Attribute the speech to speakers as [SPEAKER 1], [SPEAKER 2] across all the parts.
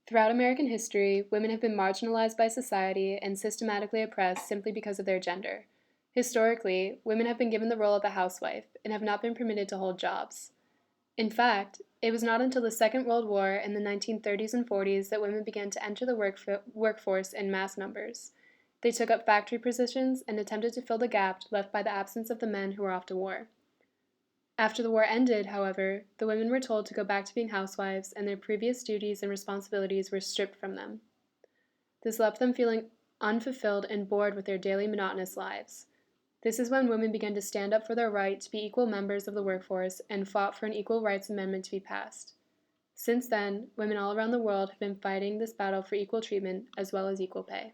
[SPEAKER 1] Throughout American history, women have been marginalized by society and systematically oppressed simply because of their gender. Historically, women have been given the role of a housewife and have not been permitted to hold jobs. In fact, it was not until the Second World War in the 1930s and 40s that women began to enter the workforce in mass numbers. They took up factory positions and attempted to fill the gap left by the absence of the men who were off to war. After the war ended, however, the women were told to go back to being housewives, and their previous duties and responsibilities were stripped from them. This left them feeling unfulfilled and bored with their daily monotonous lives. This is when women began to stand up for their right to be equal members of the workforce and fought for an Equal Rights Amendment to be passed. Since then, women all around the world have been fighting this battle for equal treatment as well as equal pay.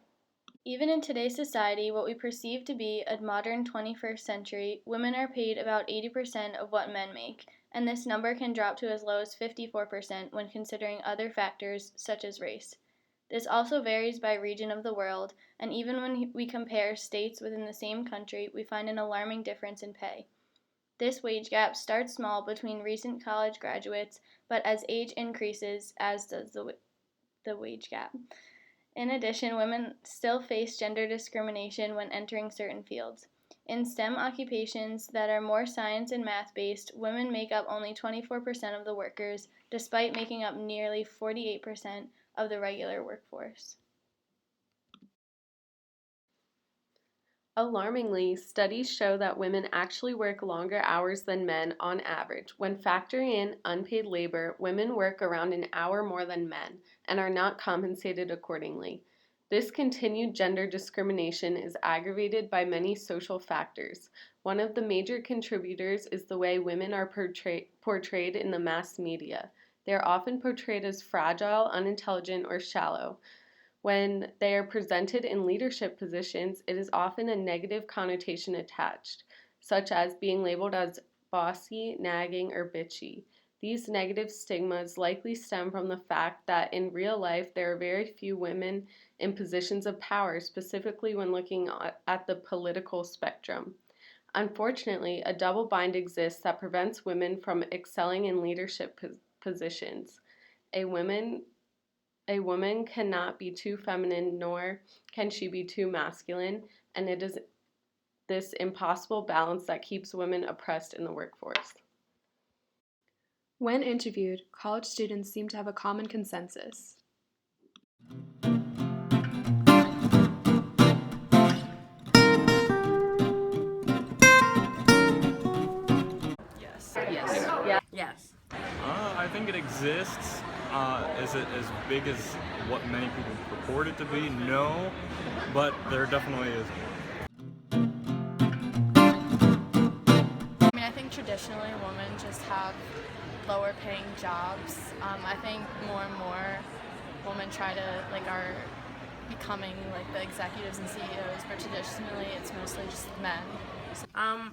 [SPEAKER 2] Even in today's society, what we perceive to be a modern 21st century, women are paid about 80% of what men make, and this number can drop to as low as 54% when considering other factors such as race. This also varies by region of the world, and even when we compare states within the same country, we find an alarming difference in pay. This wage gap starts small between recent college graduates, but as age increases, as does the wage gap. In addition, women still face gender discrimination when entering certain fields. In STEM occupations that are more science and math based, women make up only 24% of the workers, despite making up nearly 48% of the regular workforce.
[SPEAKER 3] Alarmingly, studies show that women actually work longer hours than men on average. When factoring in unpaid labor, women work around an hour more than men and are not compensated accordingly. This continued gender discrimination is aggravated by many social factors. One of the major contributors is the way women are portrayed in the mass media. They are often portrayed as fragile, unintelligent, or shallow. When they are presented in leadership positions, it is often a negative connotation attached, such as being labeled as bossy, nagging, or bitchy. These negative stigmas likely stem from the fact that in real life there are very few women in positions of power, specifically when looking at the political spectrum. Unfortunately, a double bind exists that prevents women from excelling in leadership positions. A woman a woman cannot be too feminine, nor can she be too masculine, and it is this impossible balance that keeps women oppressed in the workforce.
[SPEAKER 1] When interviewed, college students seem to have a common consensus.
[SPEAKER 4] Yes.
[SPEAKER 5] Yes.
[SPEAKER 4] Yes.
[SPEAKER 5] I think it exists. Is it as big as what many people purport it to be? No, but there definitely is.
[SPEAKER 6] I mean, I think traditionally women just have lower paying jobs. I think more and more women try to, are becoming, the executives and CEOs, but traditionally it's mostly just men.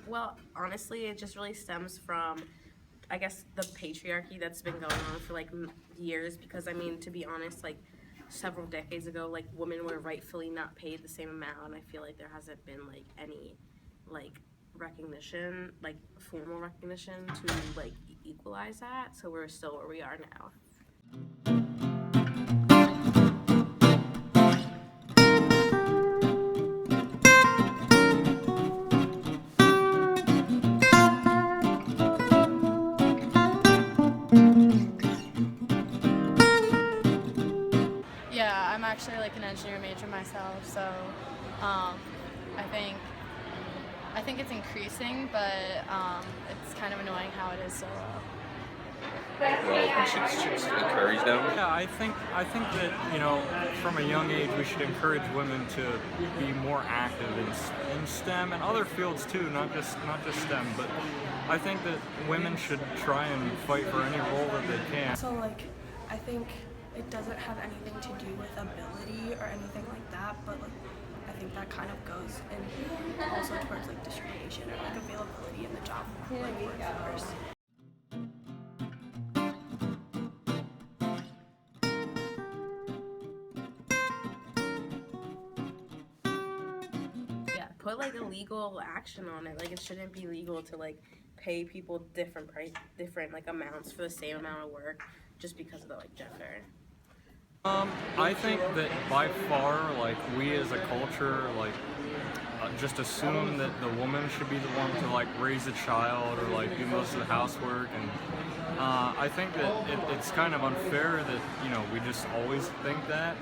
[SPEAKER 4] Well, honestly, it just really stems from, I guess, the patriarchy that's been going on for years. Because I mean, to be honest, several decades ago, women were rightfully not paid the same amount, and I feel like there hasn't been any recognition, formal recognition to equalize that. So we're still where we are now.
[SPEAKER 6] Yeah, I'm actually an engineer major myself, so I think I think it's increasing, but it's kind of annoying how it is so low.
[SPEAKER 7] Well, we should encourage them.
[SPEAKER 5] Yeah, I think that from a young age we should encourage women to be more active in STEM and other fields too, not just STEM. But I think that women should try and fight for any role that they can.
[SPEAKER 8] So I think it doesn't have anything to do with ability or anything like that, but I think that kind of goes and also towards discrimination or availability in the job workforce.
[SPEAKER 4] Yeah, put a legal action on it. It shouldn't be legal to pay people different amounts for the same amount of work just because of the gender.
[SPEAKER 5] I think that by far, like, we as a culture, like, just assume that the woman should be the one to, like, raise a child or, like, do most of the housework. And I think that it's kind of unfair that, we just always think that.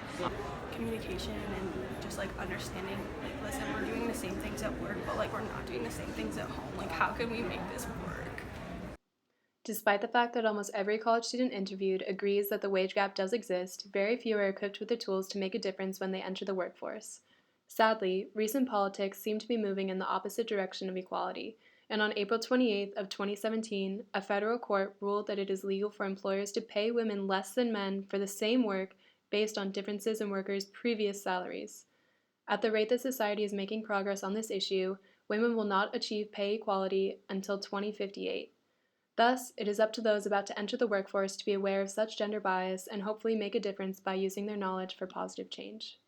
[SPEAKER 8] Communication and just like understanding, like, listen, we're doing the same things at work, but like we're not doing the same things at home. Like, how can we make this work?
[SPEAKER 1] Despite the fact that almost every college student interviewed agrees that the wage gap does exist, very few are equipped with the tools to make a difference when they enter the workforce. Sadly, recent politics seem to be moving in the opposite direction of equality, and on April 28th of 2017, a federal court ruled that it is legal for employers to pay women less than men for the same work based on differences in workers' previous salaries. At the rate that society is making progress on this issue, women will not achieve pay equality until 2058. Thus, it is up to those about to enter the workforce to be aware of such gender bias and hopefully make a difference by using their knowledge for positive change.